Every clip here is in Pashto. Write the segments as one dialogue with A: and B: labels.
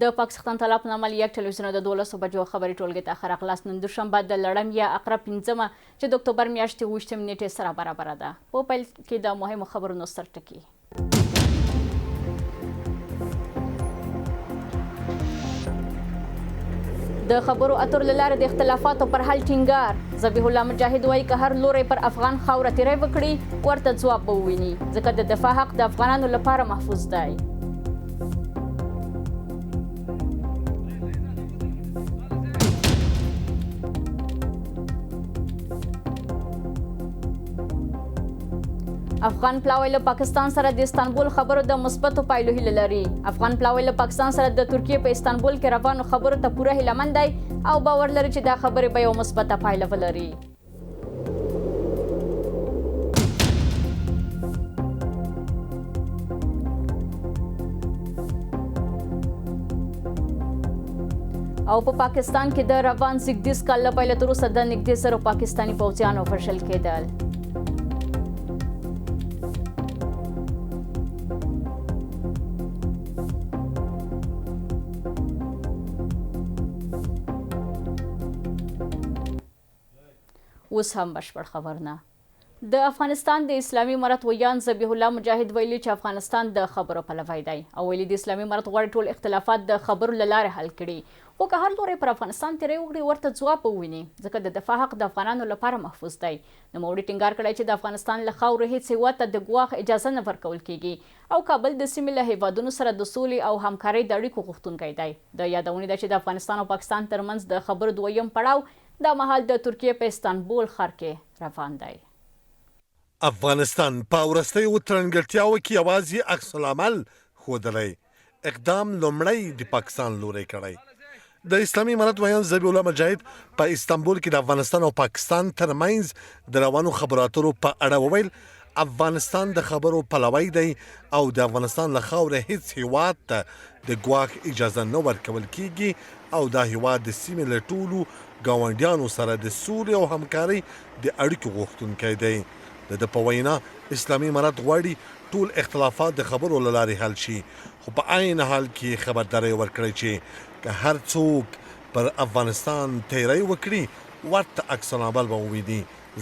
A: د پاکستان طلا په نامه یک تلویزیون د 12 بجو خبري ټولګې ته آخر خلاص نن دوشنبه د لړم یا اقرا 5مه چې د اکتوبر میاشتې 28 نیټې سره برابر ده. په پیل کې د مهمو خبرونو سرټکي. د خبرو اترو له لارې د اختلافاتو پر حل ټینګار. ذبیح الله مجاهد وایي که هر لوری پر افغان خاوره تیری وکړي ورته ځواب به وویني ځکه د دفاع حق د افغانانو لپاره محفوظ دی. افغان پلاوی له پاکستان سره د استانبول خبرو د مثبتو پایلو هیله لري. افغان پلاوی له پاکستان سره د ترکیې په استانبول کې روانو خبرو ته پوره هیلهمند دی او باور لري چې دا خبرې به یو مثبته پایله ولري. او په پاکستان کې د روان زیږدیز کال له پیله تر اوسه د نږدې 100 پاکستاني پوځیانو وژل کېدل. اوس هم بشپړ خبرونه. د افغانستان د اسلامي امارت ویان ذبیح الله مجاهد ویلي چې افغانستان د خبرو پلوی دی او ویلي د اسلامي امارت غواړي ټول اختلافات د خبرو له لارې حل کړي خو که هر لوری پر افغانستان تیری وکړي ورته ځواب به وویني ځکه د دفاع حق د افغانانو لپاره محفوظ دی. نوموړي ټینګار کړی چې د افغانستان له خاورې هیڅ هیواد ته د ګواښ اجازه نه ورکول کیږي او کابل د سیمې له هیوادونو سره د سولې او همکارۍ د اړیکو غوښتونکی دی. د یادونې ده چې د افغانستان او پاکستان ترمنځ د خبرو دویم پړاو دا مهال د ترکیې په استانبول ښار کې روان دی.
B: افغانستان په وروستیو ترنګلتیاوو کې یوازې عکس العمل ښودلی اقدام لومړی د پاکستان لوري کړی. د اسلامي امارت ویان ذبیح الله مجاهد په استانبول کې د افغانستان او پاکستان ترمنځ د روانو خبرو اترو په اړه وویل افغانستان د خبرو پلوی دی او د افغانستان له خاورې هیڅ هیواد ته د ګواښ اجازه نه ورکول کیږي او دا هیواد د سیمې له ټولو ګاونډیانو سره د سولې او همکارۍ د اړیکو غوښتونکی دی. د په وینا اسلامي امارت غواړي ټول اختلافات د خبرو له لارې حل شي خو په عین حال کې خبرداری ورکړی چې که هر څوک پر افغانستان تیری وکړي ورته عکس العمل به وویني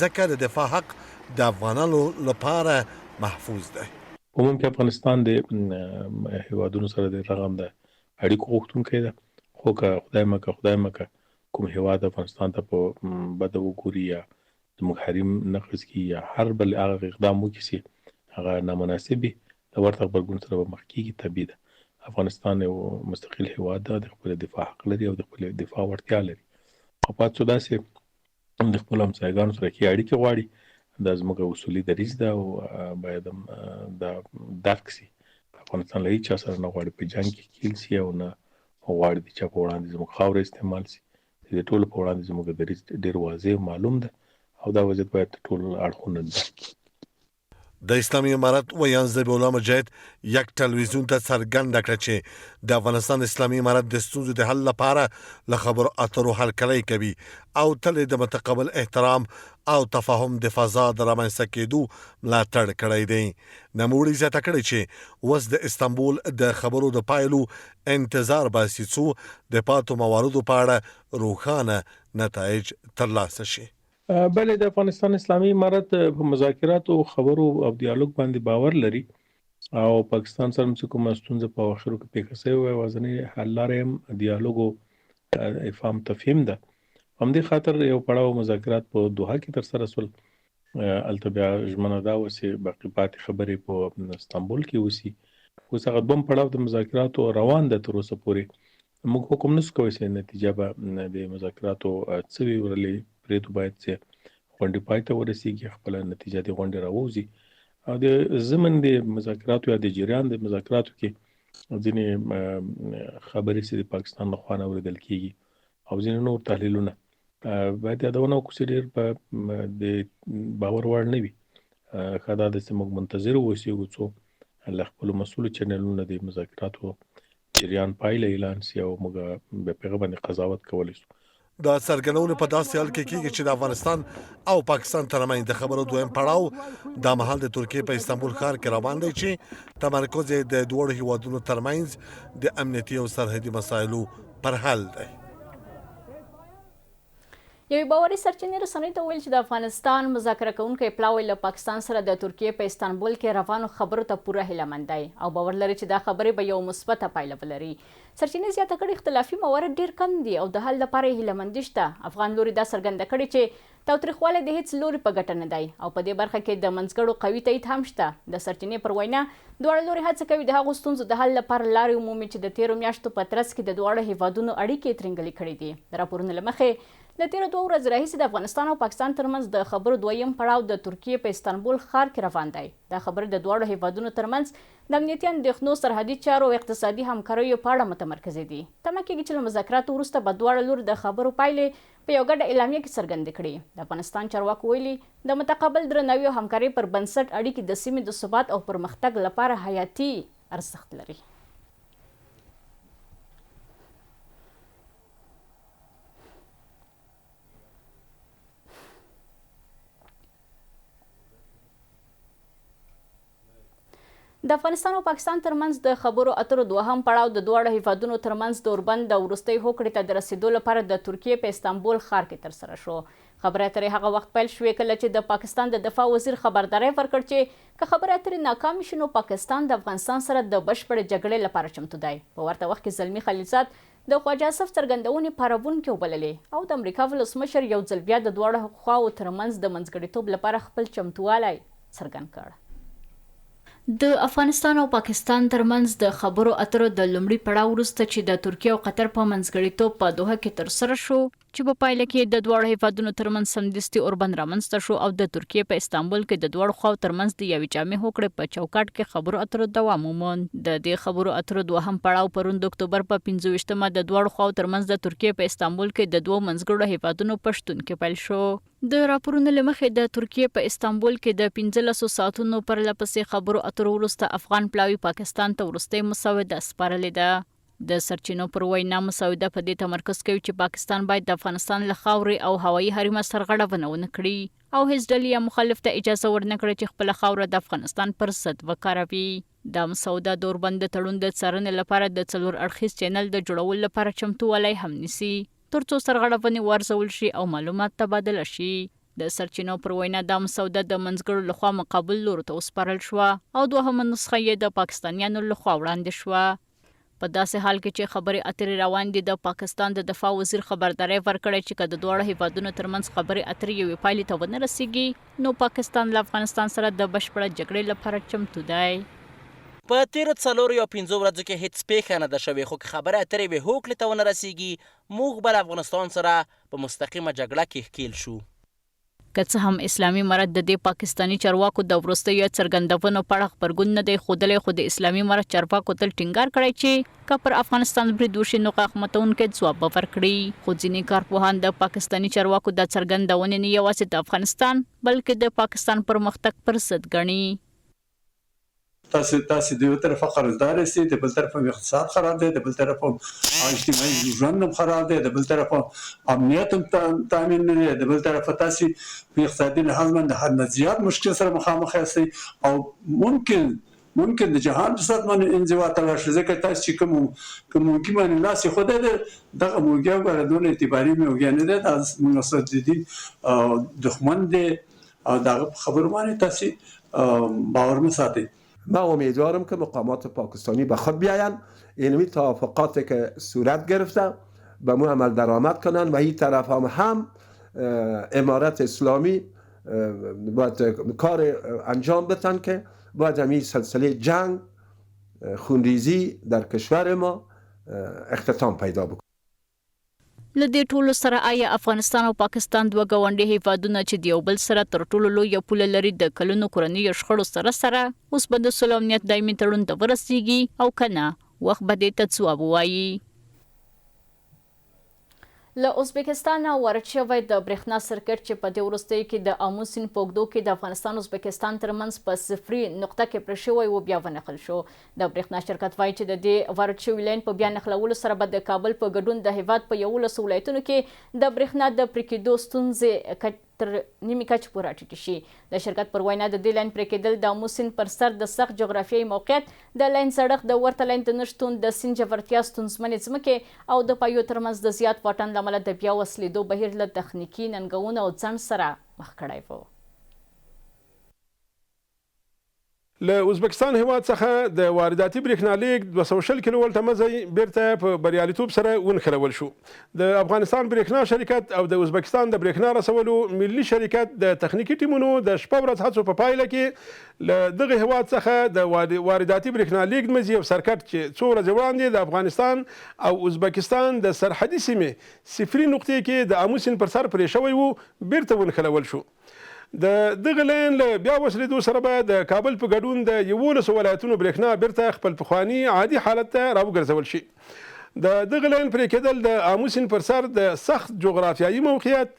B: ځکه د دفاع حق د افغانانو لپاره محفوظ دی.
C: عموما کې افغانستان د هیوادونو سره د رغم د اړیکو غوښتونکی ده خو که خدای مکه کوم هیواد افغانستان ته په بده وګوري یا زموږ حریم نقض کړي یا هر بل هغه اقدام وکړي چې هغه نامناسب وي د ورته غبرګون سره به مخ کېږي. طبیعي ده افغانستان یو مستقل هیواد ده د خپل دفاع حق لري او د خپل دفاع وړتیا لري او پات څو داسې د خپل همسایګانو سره کې اړیکې غواړي دا زموږ اصولي دریځ ده او باید دا درک شي. افغانستان له هیچا سره نه غواړي په جنګ کې کیل شي او نه غواړي د چا په وړاندې زموږ خاوره استعمال شي. د ټولو په وړاندې زموږ دریځ ډېر واضح معلوم ده او دا وضعیت باید ټول اړخونه درک کړي.
B: د اسلامي امارت ویان ذبیح الله مجاهد یک تلویزیون ته څرګنده کړه چې د افغانستان اسلامي امارت د ستونزو د حل لپاره له خبرو اترو هرکلی کوي او تل د متقابل احترام او تفاهم د فضا د رامنځته کېدو ملاتړ کړی دی. نوموړي زیاته کړې چې اوس د استانبول د خبرو د پایلو انتظار باسي څو د پاتو مواردو په اړه روښانه نتایج ترلاسه شي.
C: بلې د افغانستان اسلامي امارت په مذاکراتو خبرو او دیالوګ باندې باور لري او پاکستان سره چې کومه ستونزه په اخرو کې پیښه شوې وي وازنې حل لارې هم دیالوګ او افهام تفهیم ده. همدې خاطر یو پړاو مذاکرات په دوحه کې تر سره شول البته بیا ژمنه دا و چې باقي پاتې خبرې په استانبول کې وسی. اوس هغه دوم پړاو د مذاکراتو روان ده تر اوسه پورې موږ حکم نشو کولی چې نتیجه به د مذاکراتو څه وي ورلې پرېږدو باید چې غونډې پای ته ورسېږي خپله نتیجه د غونډې راووځي او د ضمن د مذاکراتو یا د جریان د مذاکراتو کې ځینې خبرې چې د پاکستان لخوا نه اورېدل کېږي او ځینې نور تحلیلونه باید یادونه وکړو چې ډېر د باور وړ نه وي. ښه دا ده چې موږ منتظر واوسېږو څو له خپلو مسؤلو چینلونو د مذاکراتو جریان پایله اعلان شي او موږ په هغه باندې قضاوت کولی شو.
B: د څرګندونې په داسې حال کې کېږي چې د افغانستان او پاکستان ترمنځ د خبرو دویم پړاو د مهال د ترکیې په استانبول ښار کې روان دی چې تمرکز یې د دواړو هیوادونو ترمنځ د امنیتي او سرحدي مسایلو پر حل دی.
A: یوې باوري سرچینې رسنیو ته ویل چې د افغانستان مذاکره کوونکی پلاوی له پاکستان سره د ترکیې په استانبول کې روانو خبرو ته پوره هیلهمند دی او باور لري چې دا خبرې به یو مثبته پایله ولري. سرچینې زیاته کړي اختلافي موارد ډېر کم دي او د حل لپاره یې هیلهمندي شته. افغان لوري دا څرګنده کړې چې تاوتریخوالی د هیڅ لوري په ګټه نه دی او په دې برخه کې د منځګړو قوي تایید هم شته. د سرچینې پر وینا دواړه لوري هڅه کوي د هغو ستونزو د حل لپاره لارې ومومي چې د تیرو میاشتو په ترڅ کې د دواړو هیوادونو اړیکې ترینګلې کړې دي. د راپورونو له مخې له تیرو 2 ورځې راهیسې د افغانستان او پاکستان ترمنځ د خبرو دویم پړاو د ترکیې په استانبول ښار کې روان دی. دا خبرې د دواړو هیوادونو ترمنځ د امنیتي اندېښنو، سرحدي چارو او اقتصادي همکاریو په اړه متمرکزې دي. تمه کېږي چې له مذاکراتو وروسته به دواړه لوري د خبرو پایلې په یو ګډه اعلامیه کې څرګندې کړي. د افغانستان چارواکو ویلي د متقابل درناوي او همکارۍ پر بنسټ اړیکې د سیمې د ثبات او پرمختګ لپاره حیاتي ارزښت لري. د افغانستان او پاکستان ترمنځ د خبرو اترو دوهم پړاو د دواړو هیوادونو ترمنځ د اوربند د وروستۍ هوکړې ته د رسیدو لپاره د ترکیې په استانبول ښار کې ترسره شو. خبرې اترې هغه وخت پیل شوې کله چې د پاکستان د دفاع وزیر خبرداری ورکړ چې که خبرې اترې ناکامې شي نو پاکستان د افغانستان سره د بشپړې جګړې لپاره چمتو دی. په ورته وخت کې زلمي خلیلزاد د خواجه اسف څرګندونې پاروونکې وبللې او د امریکا ولسمشر یو ځل بیا د دواړو خواوو ترمنځ د منځګړیتوب لپاره خپل چمتوالی څرګند کړ. د افغانستان او پاکستان ترمنځ د خبرو اترو د لومړي پړاو وروسته چې د ترکیې او قطر په منځګړیتوب په دوحه کې ترسره شو چې په پایله کې د دواړو هیوادونو ترمنځ سمدستي اوربند رامنځته شو او د ترکیې په استانبول کې د دواړو خواو ترمنځ د یوې جامع هوکړې په چوکاټ کې خبرو اترو دوام وموند. د دې خبرو اترو دوهم پړاو پرون د اکتوبر په 25مه د دواړو خواو ترمنځ د ترکیې په استانبول کې د دوو منځګړو هیوادونو په شتون کې پیل شو. د راپورونو له مخې د ترکیې په استانبول کې د 15 ساعتونو پر لپسې خبرو اترو وروسته افغان پلاوی پاکستان ته وروستۍ مسوده سپارلې ده. د سرچینو پر وینا مسوده په دې تمرکز کوي چې پاکستان باید د افغانستان له خاورې او هوایي حریم سرغړونه ونه کړي او هیڅ ډلې یا مخالف ته اجازه ورنه کړي چې خپله خاوره د افغانستان پر ضد وکاروي. دا مسوده د اوربند د تړون د څارنې لپاره د 4 اړخیز چینل د جوړولو لپاره چمتووالی هم نیسي ترڅو سرغړونې وارزول شي او معلومات تبادله شي. د سرچینو پر وینا دا مسوده د منځګړو لخوا مقابل لورو ته وسپارل شوه او دوهمه نسخه یې د پاکستانیانو لخوا وړاندې شوه. په داسې حال کې چې خبرې اترې روان دي د پاکستان د دفاع وزیر خبرداری ورکړی چې که د دواړو هیوادونو ترمنځ خبرې اترې یوې پایلې ته ونه رسیږي نو پاکستان له افغانستان سره د بشپړه جګړې لپاره چمتو دی.
D: په تیرو 4 یا 5 ورځو کې هیڅ پیښه نه ده شوې خو که خبرې اترې یوې هوکړې ته ونه رسیږي موږ به له افغانستان سره په مستقیمه جګړه کې ښکیل شو.
A: که څه هم اسلامي امارت د دې پاکستاني چارواکو د وروستیو څرګندونو په اړه خبرګون نه دی ښودلی خو د اسلامي امارت چارواکو تل ټینګار کړی چې که پر افغانستان برید وشي نو غاښ ماتونکی ځواب به ورکړي. خو ځینې کارپوهان د پاکستاني چارواکو د څرګندونې نه یوازې د افغانستان بلکې د پاکستان پرمختګ پر ضد ګڼي.
E: تاسو د یو طرفه قرضدار سي د بل طرفه اقتصاد خراب دی د بل طرفه اجتماعي ژوند خراب دی د بل طرفه امنیت تامین نه دی د بل طرفه تاسو په اقتصادي لحاظ باندې هر نه زیات مشکل سره مخامخ یاستئ او ممکن د جهان په سات باندې انزوا تر شي ځکه تاسو چې کوم ممکن باندې لاس خو دغه موګه غوړدون اعتباري موګه نه ده د مسددي دښمن دی او دا خبر باندې تاسو باور مساتئ.
F: ما امیدوارم که مقامات پاکستانی به خود بیاین اینمی توافقاتی که صورت گرفته به مو عمل درآمد کنن و این طرف هم امارت اسلامی باید کار انجام بدن که باید همین سلسله جنگ خونریزی در کشور ما اختتام پیدا بکنه.
A: له دې ټولو سره آیا افغانستان او پاکستان دوه ګاونډي هیوادونه چې د یو بل سره تر ټولو لویه پوله لري د کلونو کورنیو شخړو سره اوس به د صلح او امنیت دایمي تړون ته ورسیږي او که نه وخت به دې ته ځواب ووایي. له ازبکستان وارد شوی د برېښنا سرکټ چې په دې وروستیو کې د آمو سیند په اوږدو کې د افغانستان ازبکستان ترمنځ په صفري نقطه کې پرې شوی و بیا ونښل شو. د برېښنا شرکت وایي چې د دې وارد شوي لین په بیا نښلولو سره به د کابل په ګډون د هیواد په 11 ولایتونو کې د برېښنا د پرې کېدو ستونزې تر نیمې کچې پورې راټیټې شي. د شرکت پر وینا د دې لین پرې کېدل د آمو سیند پر سر د سخت جغرافیایي موقعیت، د لین سړک د ورته لین د نشتون، د سیند ژورتیا، ستونزمنې ځمکې او د پایو ترمنځ د زیات واټن له امله د بیا وسلېدو بهیر له تخنیکي ننګونو او ځنډ سره مخ کړی و.
G: له ازبکستان هیواد څخه د وارداتي برېښنا لیږد 200 کیلو ولټه مزی بیرته په بریالیتوب سره ونښلول شو. د افغانستان برېښنا شرکت او د ازبکستان د برېښنا رسولو ملي شرکت د تخنیکي ټیمونو د شپه ورځ هڅو په پایله کې له دغه هیواد څخه د وارداتي برېښنا لیږد مزي او سرکټ چې څو ورځې وړاندې د افغانستان او ازبکستان د سرحدي سیمې صفري نقطې کې د آمو سیند پر سر پرې شوی و بیرته ونښلول شو. د دغه لین له بیا وسلېدو سره به د کابل په ګډون د 11 ولایتونو برېښنا بیرته خپل پخواني عادي حالت ته راوګرځول شي. د دغه لین پرې کېدل د آمو سیند پر سر د سخت جغرافیایي موقعیت،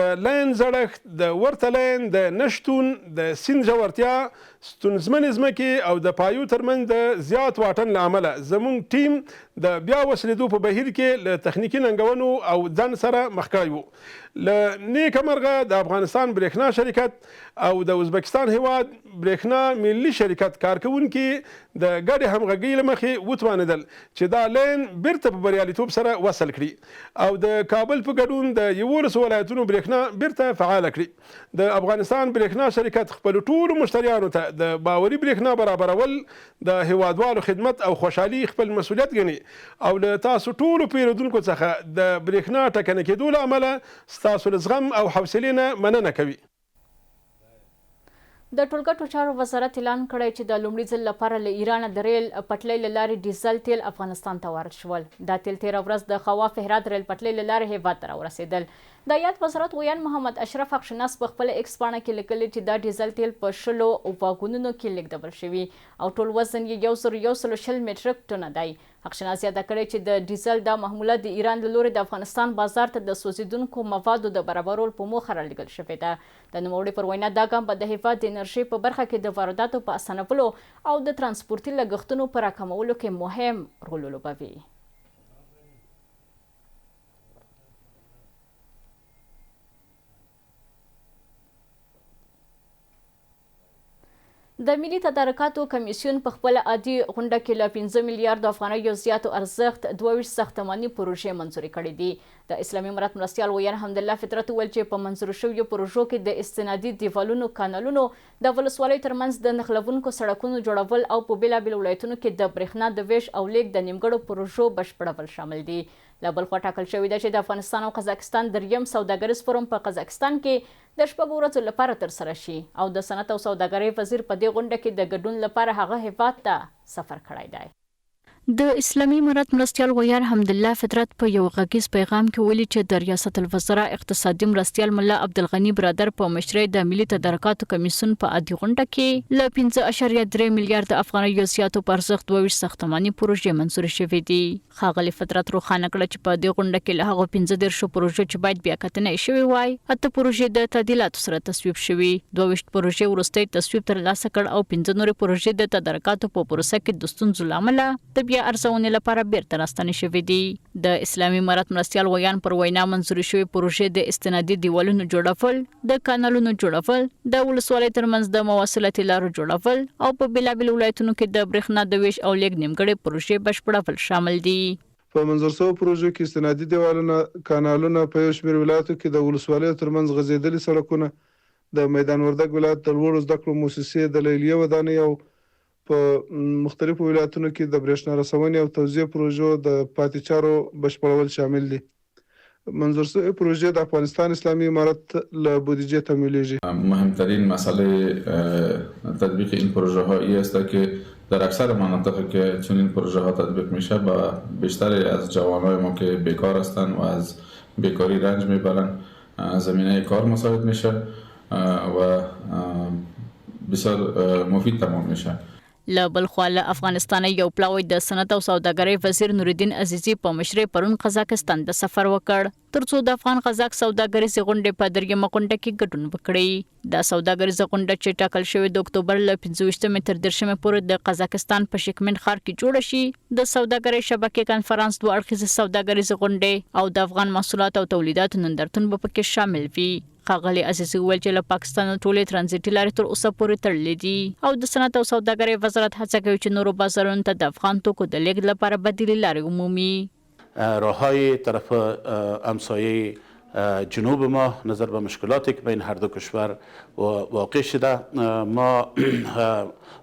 G: د لین زړښت، د ورته لین د نشتون، د سیند ژورتیا، ستونزمنې ځمکې او د پایو ترمنځ د زیات واټن له امله زموږ ټیم د بیا وسلېدو په بهیر کې له تخنیکي ننګونو او ځنډ سره مخ کړی و. له نیکه مرغه د افغانستان برېښنا شرکت او د ازبکستان هیواد برېښنا ملي شرکت کارکوونکي د ګډې همغږۍ له مخې وتوانېدل چې دا لین بیرته په بریالیتوب سره وصل کړي او د کابل په ګډون د 11 ولایتونو برېښنا بیرته فعاله کړي. د افغانستان برېښنا شرکت خپلو ټولو مشتریانو ته د باوري برېښنا برابرول د هیوادوالو خدمت او خوشحالي خپل مسؤلیت ګڼي او له تاسو ټولو پیرودونکو څخه د برېښنا ټکنه کېدو له امله ستاسو له زغم او حوصلې نه مننه کوي.
A: د ټولګټو چارو وزارت اعلان کړی چې د لومړي ځل لپاره له ایران د ریل پټلۍ له لارې ډیزل تیل افغانستان ته وارد شول. دا تیل تیره ورځ د خواف هرات ریل پټلۍ له لارې هیواد ته راورسېدل. د یاد وزارت ویان محمد اشرف حقشناس په خپل ایکس پاڼه کې لیکلي چې دا ډیزل تیل په 10 واګونونو کې لیږدول شوي او ټول وزن یې 1120 میټریک ټنه دی. حقشناس یاده کړې چې د ډیزل دا محموله د ایران له لورې د افغانستان بازار ته د سوځېدونکو موادو د برابرولو په موخه رالیږل شوې ده. د نوموړي پر وینا دا ګام به د هیواد د انرژۍ په برخه کې د وارداتو په اسانولو او د ترانسپورتي لګښتونو په راکمولو کې مهم رول ولوبوي. د ملي تدارکاتو کمیسیون په خپل عادي غونډه کې له 15 میلیارډ افغانیو زیاتو ارزښت 22 ساختماني پروژې منظوري کړې دي. د اسلامي امارت مرستیال ویان حمدالله فطرت وویل چې په منظور شویو پروژو کې د استنادي دیوالونو، کانالونو، د ولسوالیو ترمنځ د نښلوونکو سړکونو جوړول او په بېلابېلو ولایتونو کې د برېښنا د ویش او لیږد د نیمګړو پروژو بشپړول شامل دي. له بل خوا ټاکل شوې ده چې د افغانستان او قزاقستان دریم سوداګریز فورم په قزاقستان کې د 6 ورځو لپاره ترسره شي او د صنعت او سوداګرۍ وزیر په دې غونډه کې د ګډون لپاره هغه هیواد ته سفر کړی دی. د اسلامي امارت مرستیال ویان حمدالله فطرت په یو غږیز پیغام کې ویلي چې د ریاست الوزرا اقتصادي مرستیال ملا عبدالغني برادر په مشرۍ د ملي تدارکاتو کمیسیون په عادي غونډه کې له 15.3 میلیارډ افغانیو زیاتو په ارزښت 22 ساختماني پروژې منظور شوې دي. ښاغلي فطرت روښانه کړه چې په دې غونډه کې له هغو 15 پروژو چې باید بیا کتنه شوې وای 8 پروژې د تعدیلاتو سره تصویب شوې، 22 پروژې وروستۍ تصویب ترلاسه کړ او 15 نورې پروژې د تدارکاتو په پروسه کې د ستونزو له امله د بیا ارزونې لپاره بیرته راستنې شوې دي. د اسلامي امارت مرستیال ویان پر وینا منظوري شوې پروژې د استنادي دیوالونو جوړول، د کانالونو جوړول، د ولسوالۍ ترمنځ د مواصلاتي لارو جوړول او په بېلابېلو ولایتونو کې د برېښنا د ویش او لیږد نیمګړې پروژې بشپړول شامل دي.
H: په منظور شوو پروژو کې استنادي دیوالونه، کانالونه، په یو شمېر ولایتو کې د ولسوالیو ترمنځ غځېدلي سړکونه، د میدان وردګ ولایت د لوړو زده کړو مؤسسې د لیلیې ودانۍ او په مختلفو ولایتونو کې د برېښنا رسونې او توزیع پروژو د پاتې چارو بشپړول شامل دي. منظور شوی پروژه د افغانستان اسلامی امارت له بودجه تمویلیږي.
I: مهمترین مسئله تطبیق این پروژه ها این است که در اکثر مناطق که چنین پروژه ها تطبیق میشه با بیشتری از جوانای ما که بیکار هستند و از بیکاری رنج میبرند زمینه کار مساعد میشه و بسیار مفید تمام میشه.
A: له بل خوا له افغانستان یو پلاوی د صنعت او سوداګرۍ وزیر نورالدین عزیزي په مشرۍ پرون قزاقستان د سفر وکړ ترڅو د افغان قزاق سوداګریزې غونډې په دریمه غونډه کې ګډون وکړي. دا سوداګریزه غونډه چې ټاکل شوې د اکتوبر له 25 تر 30 پورې د قزاقستان په شکمن ښار کې جوړه شي د سوداګرۍ شبکې کانفرنس دوه اړخیزه سوداګریزه غونډې او د افغان محصولات او تولیداتو نندارتون به پکې شامل وي. ښاغلي عزیزي وویل چې له پاکستان ټولې ترانزیټي لارې تر اوسه پورې تړلې دي او د صنعت او سوداګرۍ وزارت هڅه کوي چې نورو بازارونو ته د افغان توکو د لیږد لپاره بدیلې لارې عمومي.
J: راههای طرف همسایه جنوب ما نظر به مشکلاتی که بین هر دو کشور واقع شده ما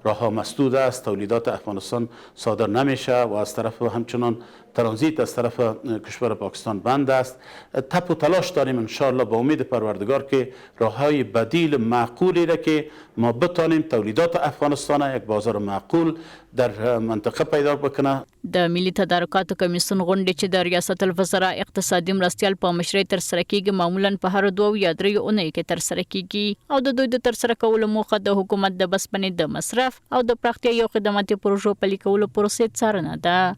J: راهها مسدود است، تولیدات افغانستان صادر نمیشه و از طرف همچنان ترانزیت از طرف کشور پاکستان بند است. تپ و تلاش داریم انشاءالله با امید پروردگار که راههای بدیل معقولی را که ما بتانیم تولیدات افغانستان یک بازار معقول در منطقه پیدا بکنه.
A: د ملي تدارکاتو کمیسیون غونډې چې د ریاست الوزرا اقتصادي مرستیال په مشرۍ ترسره کیږي معمولا په هر 2 یا 3 اونۍ کې ترسره کیږي او د دوی د ترسره کولو موخه د حکومت د بسپنې د مصرف او د پراختیا یو خدماتي پروژو پلي کولو پروسې څارنه ده.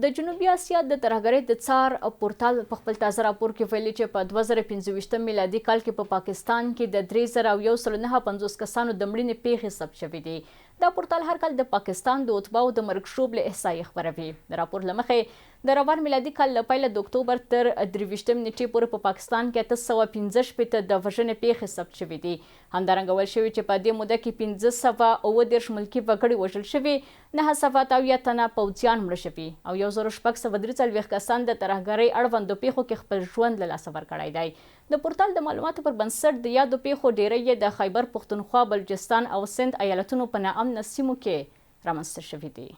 A: د جنوبي اسیا د ترهګرۍ د څار پورتال په خپل تازه راپور کې ویلي چې په 2025 میلادي کال کې په پاکستان کې د 3159 کسانو د مړینې پیښې ثبت شوې دي. دا پورتال هر کال د پاکستان د اتباعو د مرګ شوبلې احصایې خپروي. د راپور له مخې د روان میلادي کال له پیله د اکتوبر تر 23 نیټې پورې په پاکستان کې 815 د وژنې پیښې ثبت شوې دي. همدارنګه ویل شوي چې په دې موده کې 530 ملکي وګړي وژل شوي، 970 تنه پوځیان مړه شوي او 1643 کسان د ترهګرۍ اړوندو پیښو کې خپل ژوند له لاسه ورکړی دی. د پورتال د معلوماتو پر بنسټ د یادو پیښو ډیری یې د خیبر پښتونخوا، بلوچستان او سند ایالتونو په ناامنه سیمو کې رامنځته شوي دي.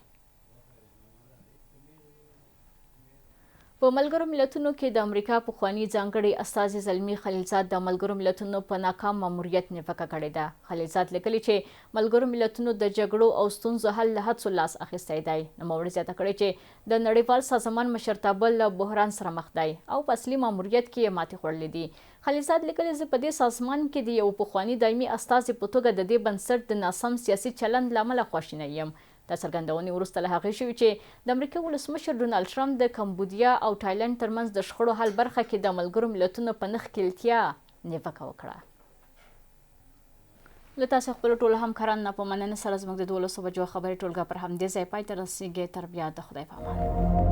A: په ملګرو ملتونو کې د امریکا پخوانی ځانګړي استازي زلمي خلیلزاد د ملګرو ملتونو په ناکام ماموریت نیوکه کړې ده. خلیلزاد لیکلي چې ملګرو ملتونو د جګړو او ستونزو حل له هڅو لاس اخیستی دی. نوموړي زیاته کړې چې د نړیوال سازمان مشرتابه له بحران سره مخ دی او په اصلي ماموریت کې یې ماتې خوړلې دي. خلیلزاد لیکلي زه په دې سازمان کې د یو پخواني دایمي استازي په توګه د دې بنسټ د ناسم سیاسي چلند له امله خواشینی یم. دا څرګندونې وروسته له هغې شوي چې د امریکا ولسمشر ډونالډ ټرمپ د کمبودیا او تایلند ترمنځ د شخړو حل برخه کې د ملګرو ملتونو په نښ کلتیا نیوکه وکړه. له تاسو خپلو ټولو همکارانو نه په مننه سره زموږ د 12 بجو خبري ټولګه پر همدې ځای پای ته رسیږي. تر بیا د خدای په امان.